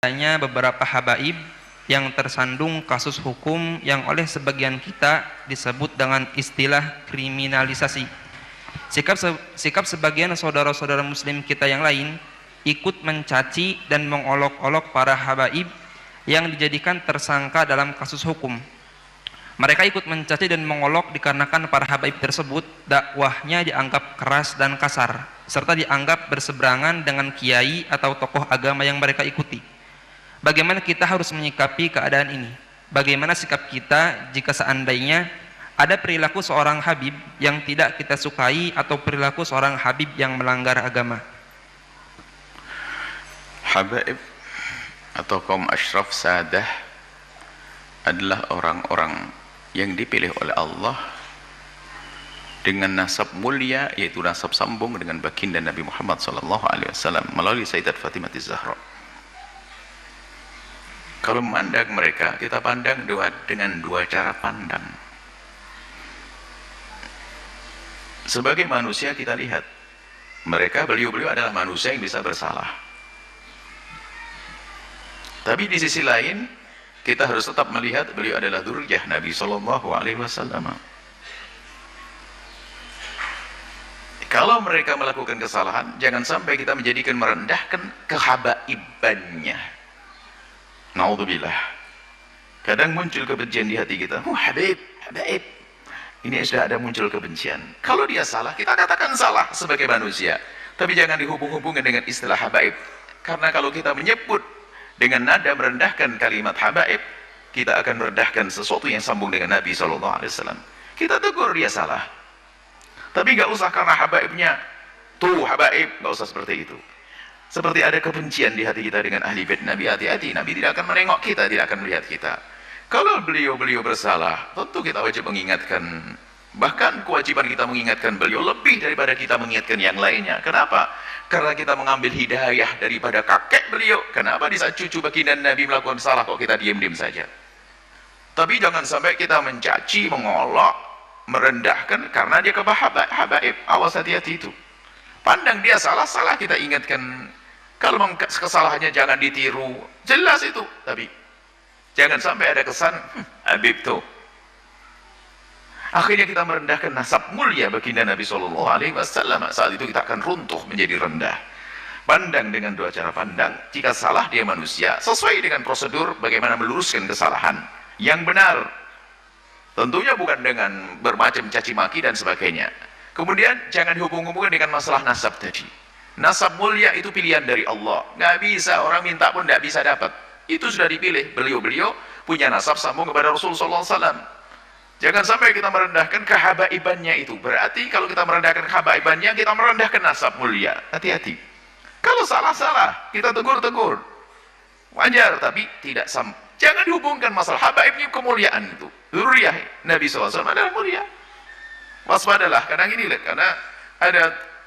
Adanya beberapa habaib yang tersandung kasus hukum yang oleh sebagian kita disebut dengan istilah kriminalisasi. Sikap sebagian saudara-saudara muslim kita yang lain ikut mencaci dan mengolok-olok para habaib yang dijadikan tersangka dalam kasus hukum. Mereka ikut mencaci dan mengolok dikarenakan para habaib tersebut dakwahnya dianggap keras dan kasar, serta dianggap berseberangan dengan kiai atau tokoh agama yang mereka ikuti. Bagaimana kita harus menyikapi keadaan ini? Bagaimana sikap kita jika seandainya ada perilaku seorang habib yang tidak kita sukai atau perilaku seorang habib yang melanggar agama? Habaib atau kaum asyraf sadah adalah orang-orang yang dipilih oleh Allah dengan nasab mulia, yaitu nasab sambung dengan baginda Nabi Muhammad SAW melalui Sayyidat Fatimah Az-Zahra. Kalau memandang mereka, kita pandang dengan dua cara pandang. Sebagai manusia kita lihat mereka, beliau-beliau adalah manusia yang bisa bersalah. Tapi di sisi lain kita harus tetap melihat beliau adalah dzurriyyah Nabi SAW. Kalau mereka melakukan kesalahan, jangan sampai kita menjadikan merendahkan kehabaibannya. Naudzubillah. Kadang muncul kebencian di hati kita. Habib, habaib. Ini sudah ada muncul kebencian. Kalau dia salah, kita katakan salah sebagai manusia. Tapi jangan dihubung-hubungkan dengan istilah habaib. Karena kalau kita menyebut dengan nada merendahkan kalimat habaib, kita akan merendahkan sesuatu yang sambung dengan Nabi SAW. Kita tegur dia salah. Tapi gak usah karena habaibnya, tuh habaib, gak usah seperti itu. Seperti ada kebencian di hati kita dengan ahli bait Nabi, hati-hati, Nabi tidak akan menengok kita, tidak akan melihat kita. Kalau beliau-beliau bersalah, tentu kita wajib mengingatkan. Bahkan kewajiban kita mengingatkan beliau lebih daripada kita mengingatkan yang lainnya. Kenapa? Karena kita mengambil hidayah daripada kakek beliau. Kenapa di saat cucu baginda Nabi melakukan salah kok kita diam-diam saja? Tapi jangan sampai kita mencaci, mengolok, merendahkan karena dia habaib. Awas, hati-hati itu. Pandang dia salah kita ingatkan. Kalau kesalahannya jangan ditiru, jelas itu. Tapi jangan sampai ada kesan habib tuh. Akhirnya kita merendahkan nasab mulia baginda Nabi SAW. Saat itu kita akan runtuh menjadi rendah. Pandang dengan dua cara pandang. Jika salah dia manusia, sesuai dengan prosedur bagaimana meluruskan kesalahan yang benar. Tentunya bukan dengan bermacam caci maki dan sebagainya. Kemudian jangan dihubung-hubungkan dengan masalah nasab tadi. Nasab mulia itu pilihan dari Allah. Nggak bisa, orang minta pun nggak bisa dapat. Itu sudah dipilih. Beliau-beliau punya nasab sambung kepada Rasulullah SAW. Jangan sampai kita merendahkan kehabaibannya itu. Berarti kalau kita merendahkan kehabaibannya, kita merendahkan nasab mulia. Hati-hati. Kalau salah-salah, kita tegur-tegur. Wajar, tapi tidak jangan dihubungkan masalah habaibnya kemuliaan itu. Dzurriyyah Nabi SAW adalah mulia. Waspadalah, karena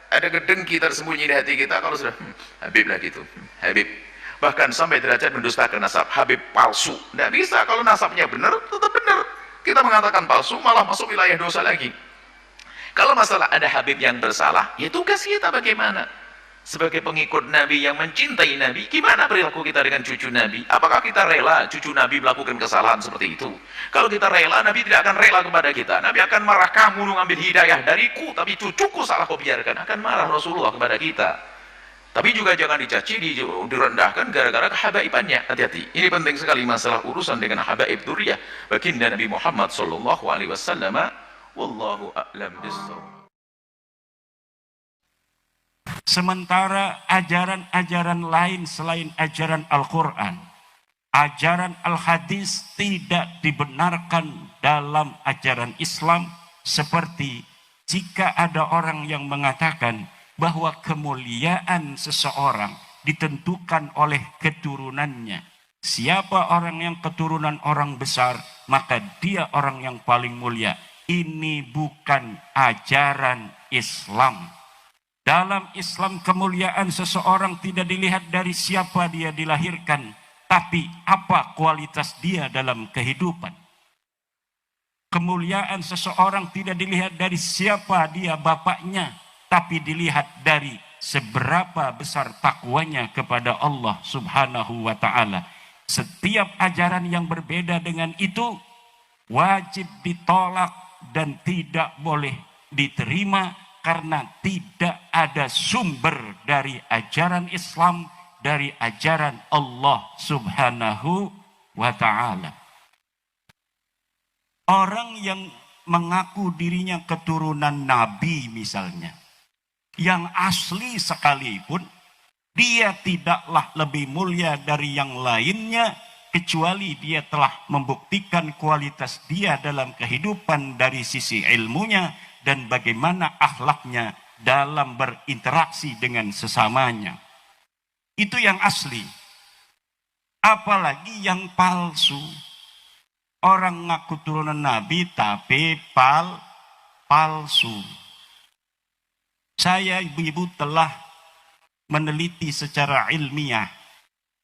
ada gedengki tersembunyi di hati kita kalau sudah habib lah gitu, habib. Bahkan sampai derajat mendustakan nasab, habib palsu. Tidak bisa, kalau nasabnya benar, tetap benar. Kita mengatakan palsu, malah masuk wilayah dosa lagi. Kalau masalah ada habib yang bersalah, ya tugas kita bagaimana? Sebagai pengikut Nabi yang mencintai Nabi, gimana perilaku kita dengan cucu Nabi? Apakah kita rela cucu Nabi melakukan kesalahan seperti itu? Kalau kita rela, Nabi tidak akan rela kepada kita. Nabi akan marah, kamu mengambil hidayah dariku, tapi cucuku salah kau biarkan. Akan marah Rasulullah kepada kita. Tapi juga jangan dicaci, direndahkan gara-gara kehabaibannya. Hati-hati. Ini penting sekali masalah urusan dengan habaib dzurriyyah baginda Nabi Muhammad SAW. Wallahu a'lam bishawab. Sementara ajaran-ajaran lain selain ajaran Al-Quran, ajaran Al-Hadis tidak dibenarkan dalam ajaran Islam. Seperti jika ada orang yang mengatakan bahwa kemuliaan seseorang ditentukan oleh keturunannya. Siapa orang yang keturunan orang besar, maka dia orang yang paling mulia. Ini bukan ajaran Islam. Dalam Islam kemuliaan seseorang tidak dilihat dari siapa dia dilahirkan, tapi apa kualitas dia dalam kehidupan. Kemuliaan seseorang tidak dilihat dari siapa dia bapaknya, tapi dilihat dari seberapa besar takwanya kepada Allah Subhanahu wa ta'ala. Setiap ajaran yang berbeda dengan itu wajib ditolak dan tidak boleh diterima, karena tidak ada sumber dari ajaran Islam, dari ajaran Allah Subhanahu wa ta'ala. Orang yang mengaku dirinya keturunan Nabi misalnya, yang asli sekalipun, dia tidaklah lebih mulia dari yang lainnya, kecuali dia telah membuktikan kualitas dia dalam kehidupan dari sisi ilmunya dan bagaimana akhlaknya dalam berinteraksi dengan sesamanya. Itu yang asli. Apalagi yang palsu. Orang ngaku turunan Nabi tapi palsu. Saya ibu-ibu telah meneliti secara ilmiah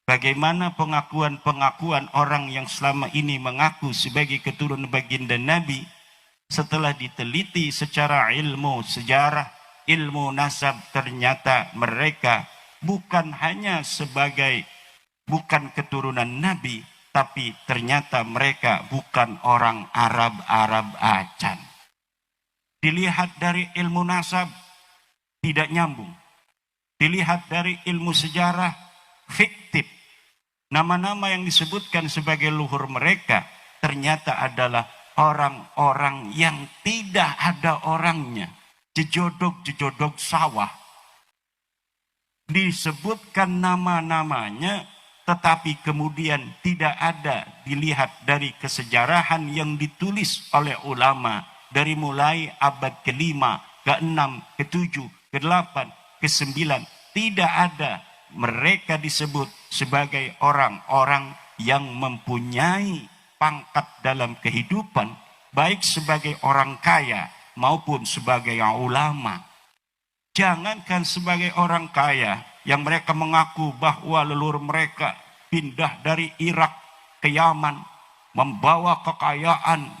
bagaimana pengakuan-pengakuan orang yang selama ini mengaku sebagai keturunan baginda Nabi. Setelah diteliti secara ilmu sejarah, ilmu nasab, ternyata mereka bukan hanya bukan keturunan Nabi, tapi ternyata mereka bukan orang Arab acan. Dilihat dari ilmu nasab, tidak nyambung. Dilihat dari ilmu sejarah, fiktif. Nama-nama yang disebutkan sebagai luhur mereka ternyata adalah orang-orang yang tidak ada orangnya. Jejodok sawah. Disebutkan nama-namanya, tetapi kemudian tidak ada dilihat dari kesejarahan yang ditulis oleh ulama dari mulai abad ke-5, ke-6, ke-7, ke-8, ke-9. Tidak ada mereka disebut sebagai orang-orang yang mempunyai pangkat dalam kehidupan, baik sebagai orang kaya maupun sebagai ulama. Jangankan sebagai orang kaya yang mereka mengaku bahwa leluhur mereka pindah dari Irak ke Yaman, membawa kekayaan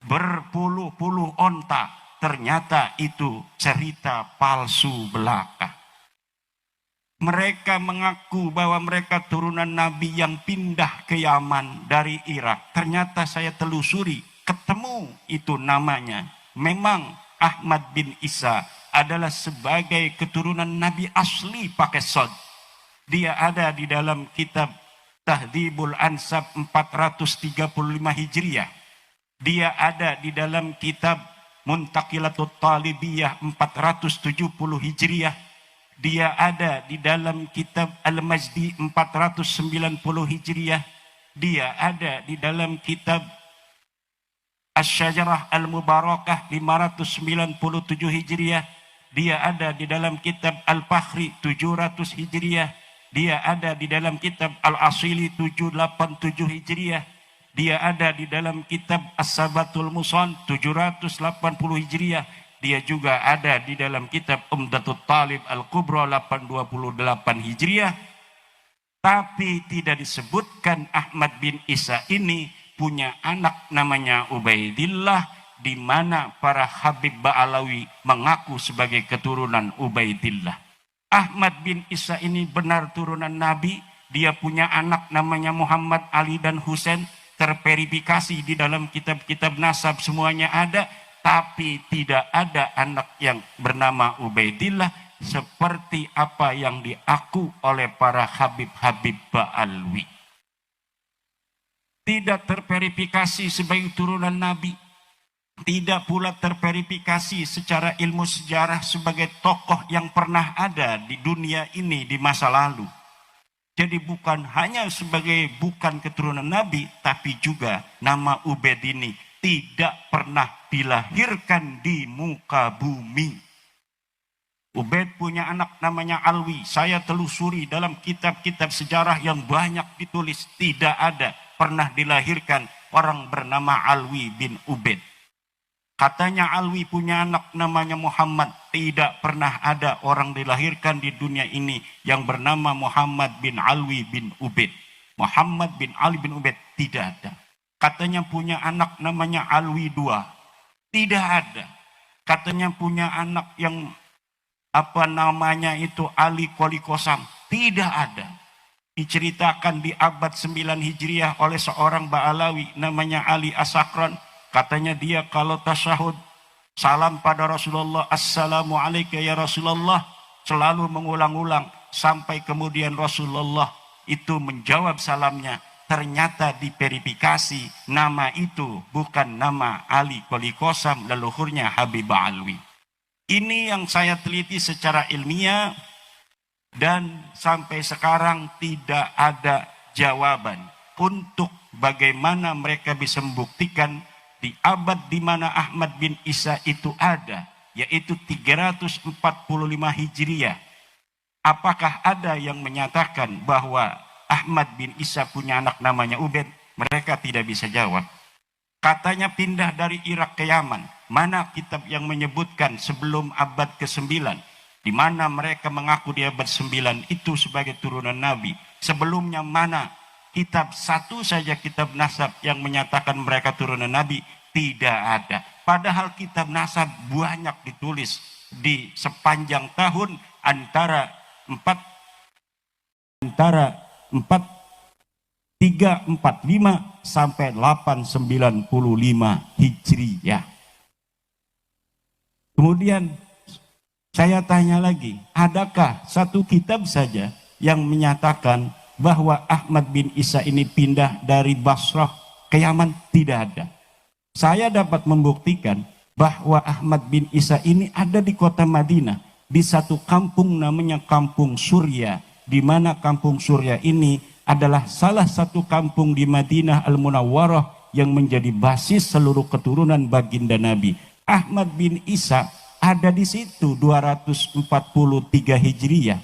berpuluh-puluh onta, ternyata itu cerita palsu belaka. Mereka mengaku bahwa mereka turunan Nabi yang pindah ke Yaman dari Irak. Ternyata saya telusuri, ketemu itu namanya. Memang Ahmad bin Isa adalah sebagai keturunan Nabi asli pakai sod. Dia ada di dalam kitab Tahdhibul Ansab 435 Hijriah. Dia ada di dalam kitab Muntaqilatut Talibiyah 470 Hijriah. Dia ada di dalam kitab Al-Majdi 490 Hijriah. Dia ada di dalam kitab Asy-Syajarah Al-Mubarakah 597 Hijriah. Dia ada di dalam kitab Al-Fakhri 700 Hijriah. Dia ada di dalam kitab Al-Asili 787 Hijriah. Dia ada di dalam kitab As-Sabatul Musan 780 Hijriah. Dia juga ada di dalam kitab Umdatul Talib Al-Kubra 828 Hijriah. Tapi tidak disebutkan Ahmad bin Isa ini punya anak namanya Ubaidillah, di mana para Habib Ba'alawi mengaku sebagai keturunan Ubaidillah. Ahmad bin Isa ini benar turunan Nabi. Dia punya anak namanya Muhammad, Ali, dan Husain. Terverifikasi di dalam kitab-kitab nasab semuanya ada. Tapi tidak ada anak yang bernama Ubaidillah seperti apa yang diaku oleh para Habib-Habib Ba'alawi. Tidak terverifikasi sebagai turunan Nabi. Tidak pula terverifikasi secara ilmu sejarah sebagai tokoh yang pernah ada di dunia ini di masa lalu. Jadi bukan hanya bukan keturunan Nabi, tapi juga nama Ubaid ini tidak pernah dilahirkan di muka bumi. Ubaid punya anak namanya Alwi. Saya telusuri dalam kitab-kitab sejarah yang banyak ditulis, tidak ada pernah dilahirkan orang bernama Alwi bin Ubaid. Katanya Alwi punya anak namanya Muhammad. Tidak pernah ada orang dilahirkan di dunia ini yang bernama Muhammad bin Alwi bin Ubaid. Muhammad bin Ali bin Ubaid tidak ada. Katanya punya anak namanya Alwi II. Tidak ada. Katanya punya anak yang apa namanya itu Ali Qoli Qasam. Tidak ada. Diceritakan di abad 9 Hijriah oleh seorang Ba'alawi namanya Ali As-Sakran. Katanya dia kalau tasyahud salam pada Rasulullah, assalamu alayka ya Rasulullah, selalu mengulang-ulang sampai kemudian Rasulullah itu menjawab salamnya. Ternyata diverifikasi nama itu bukan nama Ali Qoli Qasam, leluhurnya Habib Alwi. Ini yang saya teliti secara ilmiah dan sampai sekarang tidak ada jawaban untuk bagaimana mereka bisa membuktikan di abad di mana Ahmad bin Isa itu ada, yaitu 345 Hijriah. Apakah ada yang menyatakan bahwa Ahmad bin Isa punya anak namanya Ubaid? Mereka tidak bisa jawab. Katanya pindah dari Irak ke Yaman. Mana kitab yang menyebutkan sebelum abad ke-9? Di mana mereka mengaku di abad 9 itu sebagai turunan Nabi. Sebelumnya mana kitab satu saja kitab nasab yang menyatakan mereka turunan Nabi? Tidak ada. Padahal kitab nasab banyak ditulis di sepanjang tahun antara 345 sampai 895 Hijriyah. Kemudian saya tanya lagi, adakah satu kitab saja yang menyatakan bahwa Ahmad bin Isa ini pindah dari Basrah ke Yaman? Tidak ada. Saya dapat membuktikan bahwa Ahmad bin Isa ini ada di kota Madinah, di satu kampung namanya Kampung Surya, di mana Kampung Surya ini adalah salah satu kampung di Madinah Al-Munawwarah yang menjadi basis seluruh keturunan baginda Nabi. Ahmad bin Isa ada di situ 243 Hijriyah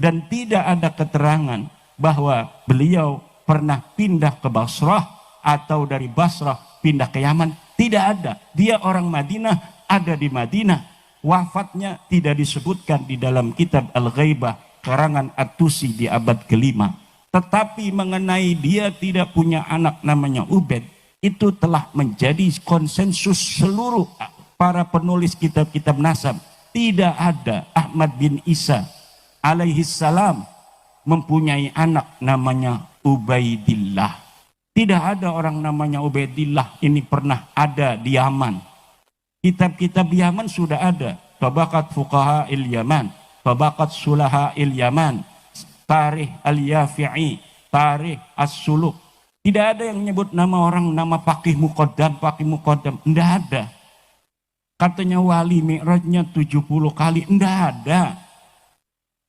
dan tidak ada keterangan bahwa beliau pernah pindah ke Basrah atau dari Basrah pindah ke Yaman. Tidak ada. Dia orang Madinah, ada di Madinah. Wafatnya tidak disebutkan di dalam kitab Al-Ghaibah karangan At-Tusi di abad ke-5. Tetapi mengenai dia tidak punya anak namanya Ubaid, itu telah menjadi konsensus seluruh para penulis kitab-kitab nasab. Tidak ada Ahmad bin Isa alaihi salam mempunyai anak namanya Ubaidillah. Tidak ada orang namanya Ubaidillah ini pernah ada di Yaman. Kitab-kitab Yaman sudah ada. Tabaqat Fuqaha il-Yaman, Tabaqat Sulaha il-Yaman, Tarikh al-Yafi'i, Tarikh as-Suluk. Tidak ada yang menyebut nama orang, nama Faqih Muqaddam. Tidak ada. Katanya wali mi'rajnya 70 kali. Tidak ada.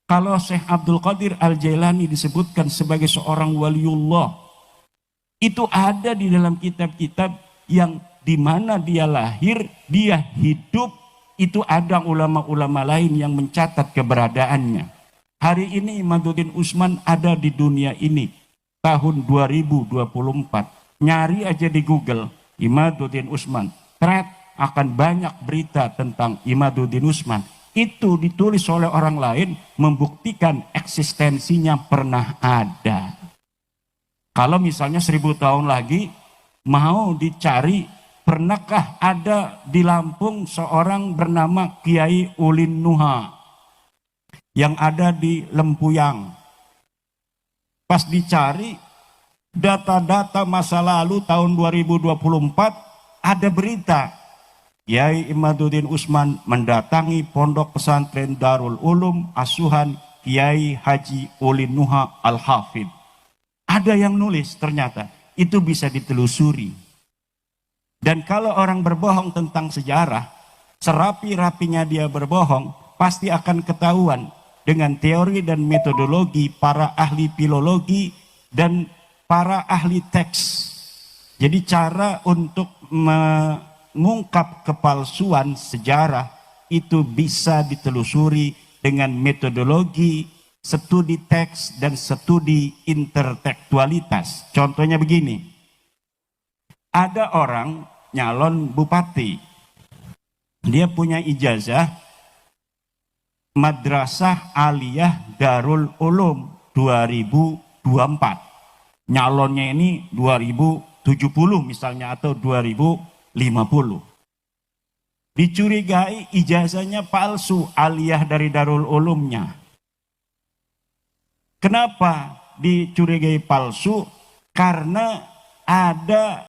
Kalau Syekh Abdul Qadir Al-Jailani disebutkan sebagai seorang waliullah, itu ada di dalam kitab-kitab yang di mana dia lahir, dia hidup, itu ada ulama-ulama lain yang mencatat keberadaannya. Hari ini Imaduddin Usman ada di dunia ini. Tahun 2024, nyari aja di Google Imaduddin Usman, thread akan banyak berita tentang Imaduddin Usman. Itu ditulis oleh orang lain membuktikan eksistensinya pernah ada. Kalau misalnya 1000 tahun lagi mau dicari, pernahkah ada di Lampung seorang bernama Kiai Ulin Nuha yang ada di Lempuyang? Pas dicari data-data masa lalu tahun 2024 ada berita Kiai Imaduddin Usman mendatangi pondok pesantren Darul Ulum asuhan Kiai Haji Ulin Nuha Al-Hafidh. Ada yang nulis, ternyata itu bisa ditelusuri. Dan kalau orang berbohong tentang sejarah, serapi-rapinya dia berbohong, pasti akan ketahuan dengan teori dan metodologi para ahli filologi dan para ahli teks. Jadi cara untuk mengungkap kepalsuan sejarah itu bisa ditelusuri dengan metodologi studi teks dan studi intertekstualitas. Contohnya begini, ada orang nyalon bupati, dia punya ijazah Madrasah Aliyah Darul Ulum 2024. Nyalonnya ini 2070 misalnya atau 2050. Dicurigai ijazahnya palsu, aliyah dari Darul Ulumnya. Kenapa dicurigai palsu? Karena ada